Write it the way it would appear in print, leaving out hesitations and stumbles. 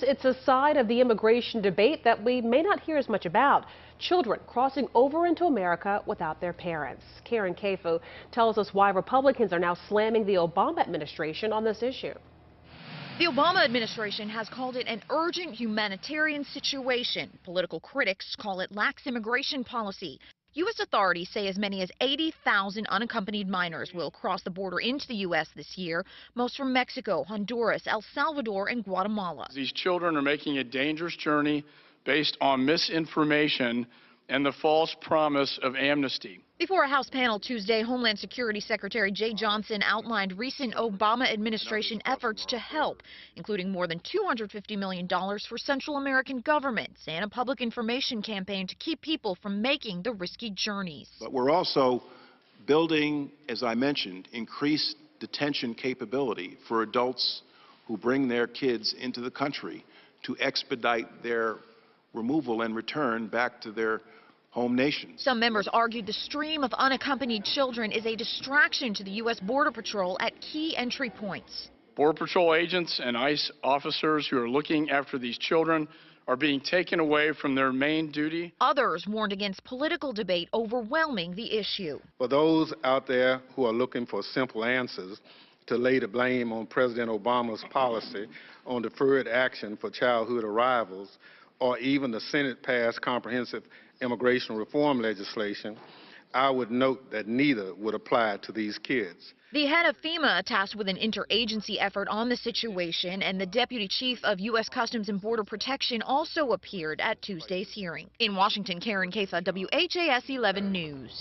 It's a side of the immigration debate that we may not hear as much about. Children crossing over into America without their parents. Caifa tells us why Republicans are now slamming the Obama administration on this issue. The Obama administration has called it an urgent humanitarian situation. Political critics call it lax immigration policy. U.S. authorities say as many as 80,000 unaccompanied minors will cross the border into the U.S. this year, most from Mexico, Honduras, El Salvador, and Guatemala. These children are making a dangerous journey based on misinformation and the false promise of amnesty. Before a House panel Tuesday, Homeland Security Secretary Jay Johnson outlined recent Obama administration efforts to help, including more than $250 million for Central American governments and a public information campaign to keep people from making the risky journeys. But we're also building, as I mentioned, increased detention capability for adults who bring their kids into the country to expedite their removal and return back to their home nations. Some members argued the stream of unaccompanied children is a distraction to the U.S. Border Patrol at key entry points. Border Patrol agents and ICE officers who are looking after these children are being taken away from their main duty. Others warned against political debate overwhelming the issue. For those out there who are looking for simple answers to lay the blame on President Obama's policy on deferred action for childhood arrivals, or even the Senate-passed comprehensive immigration reform legislation, I would note that neither would apply to these kids. The head of FEMA tasked with an interagency effort on the situation, and the deputy chief of U.S. Customs and Border Protection also appeared at Tuesday's hearing. In Washington, Caifa, WHAS 11 News.